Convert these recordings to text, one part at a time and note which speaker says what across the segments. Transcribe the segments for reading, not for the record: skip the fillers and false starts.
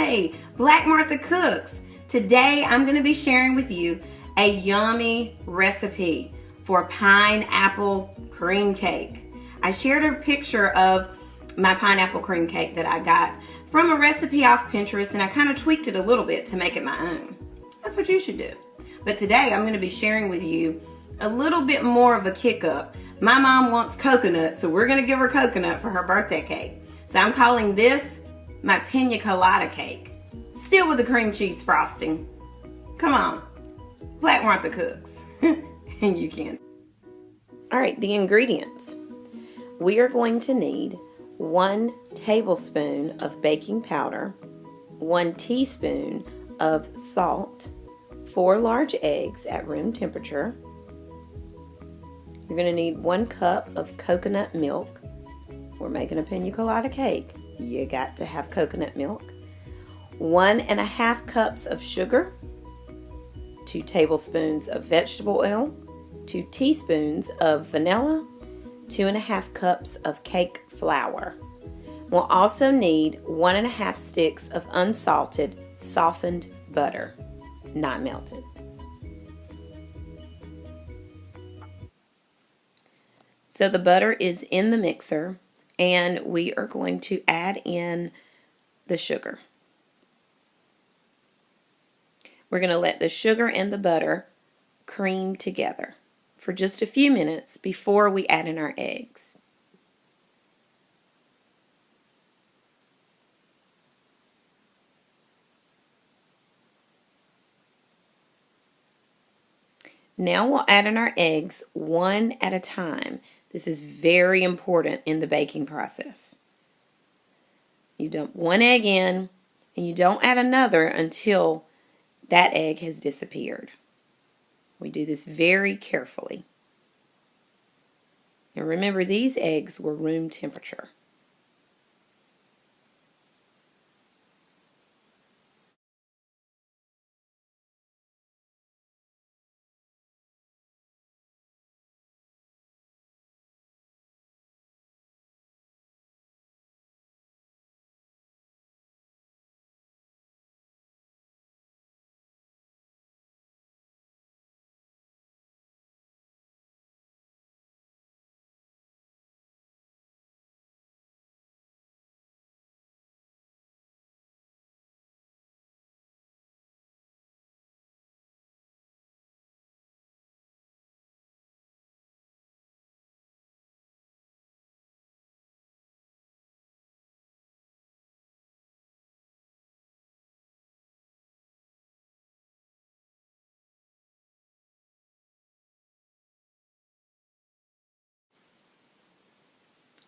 Speaker 1: Hey, Black Martha Cooks. Today I'm going to be sharing with you a yummy recipe for pineapple cream cake. I shared a picture of my pineapple cream cake that I got from a recipe off Pinterest, and I kind of tweaked it a little bit to make it my own. That's what you should do. But today I'm going to be sharing with you a little bit more of a kick up. My mom wants coconut, so we're going to give her coconut for her birthday cake. So I'm calling this my Piña Colada cake. Still with the cream cheese frosting. Come on, Black Martha Cooks. And you can. All right, the ingredients. We are going to need 1 tablespoon of baking powder, 1 teaspoon of salt, 4 large eggs at room temperature. You're going to need 1 cup of coconut milk. We're making a Piña Colada cake. You got to have coconut milk. 1.5 cups of sugar, 2 tablespoons of vegetable oil, 2 teaspoons of vanilla, 2.5 cups of cake flour. We'll also need 1.5 sticks of unsalted, softened butter, not melted. So the butter is in the mixer, and we are going to add in the sugar. We're going to let the sugar and the butter cream together for just a few minutes before we add in our eggs. Now we'll add in our eggs one at a time. This is very important in the baking process. You dump 1 egg in, and you don't add another until that egg has disappeared. We do this very carefully. And remember, these eggs were room temperature.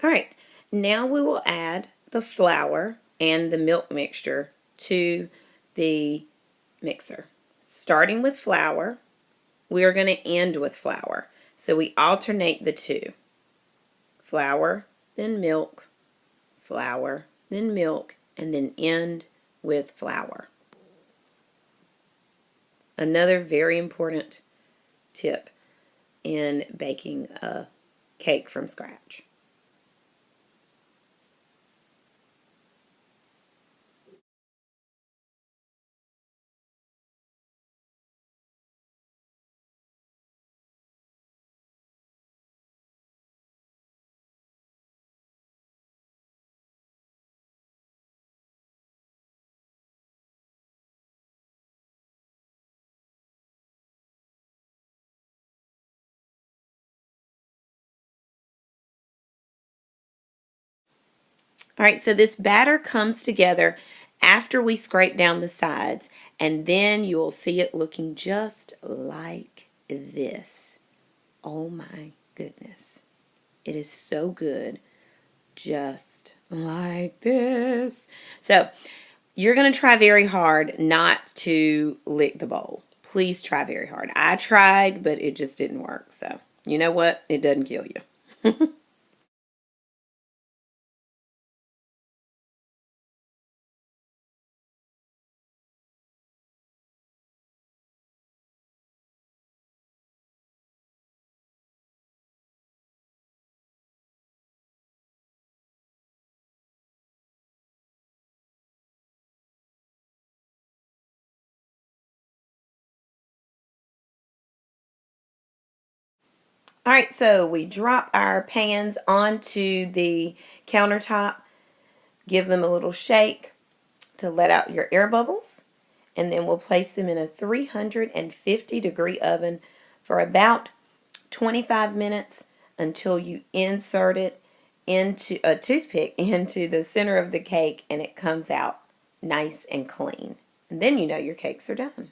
Speaker 1: All right, now we will add the flour and the milk mixture to the mixer. Starting with flour, we are going to end with flour. So we alternate the two. Flour, then milk, flour, then milk, and then end with flour. Another very important tip in baking a cake from scratch. All right, so this batter comes together after we scrape down the sides, and then you'll see it looking just like this. Oh my goodness. It is so good, just like this. So you're going to try very hard not to lick the bowl. Please try very hard. I tried, but it just didn't work. So you know what? It doesn't kill you. All right, so we drop our pans onto the countertop, give them a little shake to let out your air bubbles, and then we'll place them in a 350-degree oven for about 25 minutes until you insert it into a toothpick into the center of the cake and it comes out nice and clean. And then you know your cakes are done.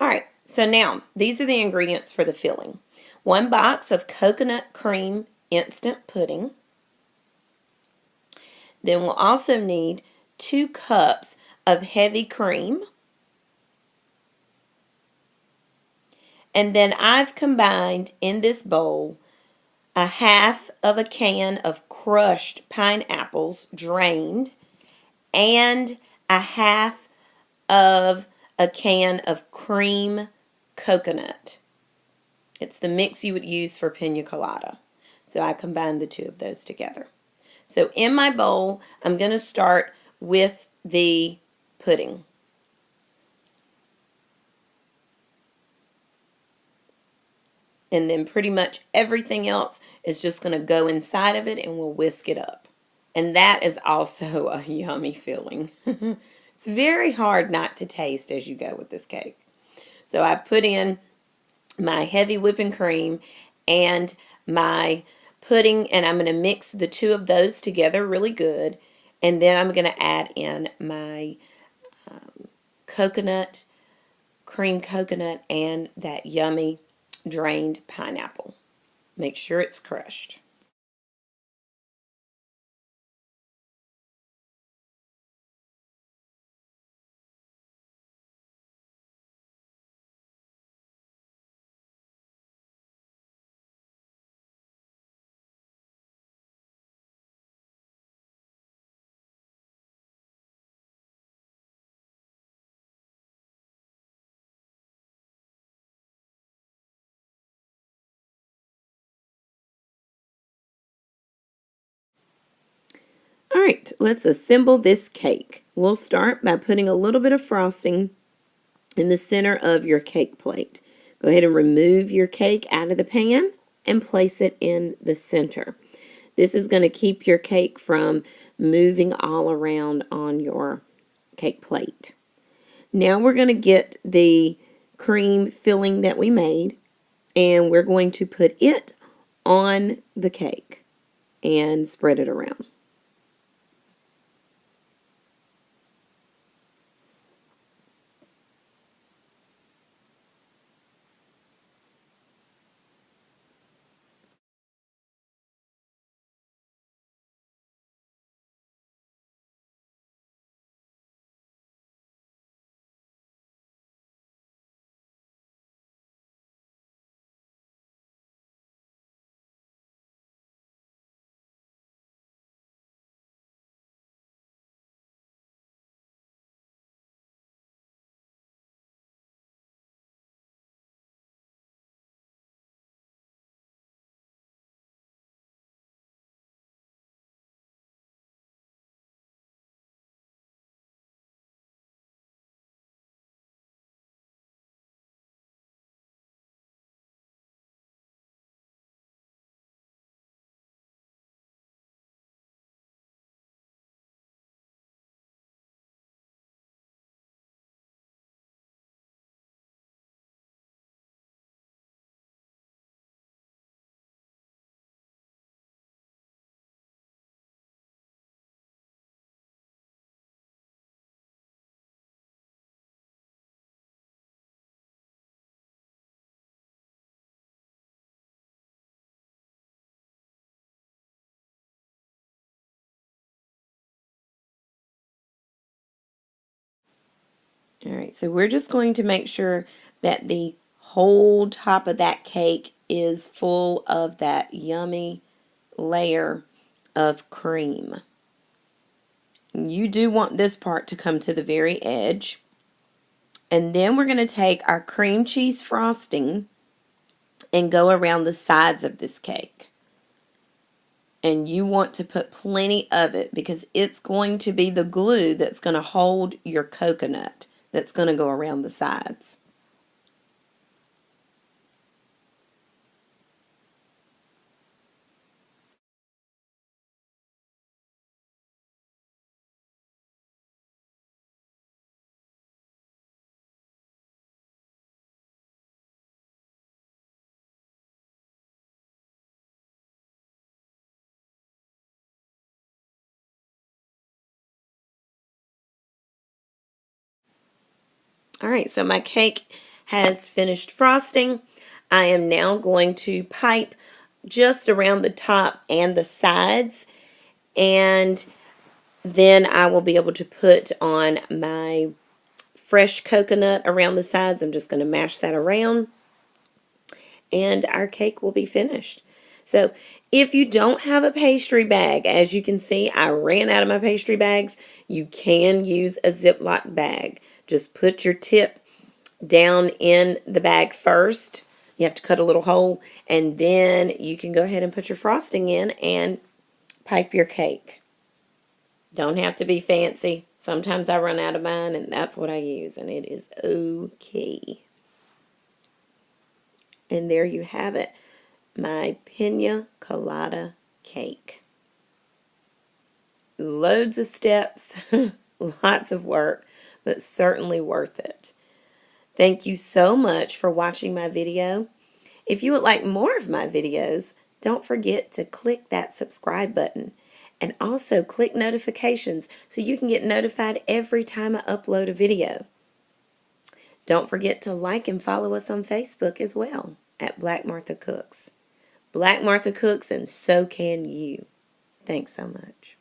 Speaker 1: All right, so now these are the ingredients for the filling. 1 box of coconut cream instant pudding. Then we'll also need 2 cups of heavy cream. And then I've combined in this bowl a half of a can of crushed pineapples, drained, and a half of a can of cream coconut. It's the mix you would use for Piña Colada. So I combined the 2 of those together. So in my bowl, I'm going to start with the pudding. And then pretty much everything else is just going to go inside of it and we'll whisk it up. And that is also a yummy filling. It's very hard not to taste as you go with this cake. So I've put in my heavy whipping cream and my pudding, and I'm going to mix the 2 of those together really good. And then I'm going to add in my coconut, cream coconut, and that yummy drained pineapple. Make sure it's crushed. All right, let's assemble this cake. We'll start by putting a little bit of frosting in the center of your cake plate. Go ahead and remove your cake out of the pan and place it in the center. This is going to keep your cake from moving all around on your cake plate. Now we're going to get the cream filling that we made and we're going to put it on the cake and spread it around. All right, so we're just going to make sure that the whole top of that cake is full of that yummy layer of cream. You do want this part to come to the very edge. And then we're going to take our cream cheese frosting and go around the sides of this cake. And you want to put plenty of it because it's going to be the glue that's going to hold your coconut that's going to go around the sides. All right, so my cake has finished frosting. I am now going to pipe just around the top and the sides, and then I will be able to put on my fresh coconut around the sides. I'm just going to mash that around, and our cake will be finished. So if you don't have a pastry bag, as you can see, I ran out of my pastry bags. You can use a Ziploc bag. Just put your tip down in the bag first. You have to cut a little hole, and then you can go ahead and put your frosting in and pipe your cake. Don't have to be fancy. Sometimes I run out of mine, and that's what I use, and it is okay. And there you have it, my Piña Colada cake. Loads of steps, lots of work, but certainly worth it. Thank you so much for watching my video. If you would like more of my videos, don't forget to click that subscribe button and also click notifications so you can get notified every time I upload a video. Don't forget to like and follow us on Facebook as well at Black Martha Cooks. Black Martha Cooks, and so can you. Thanks so much.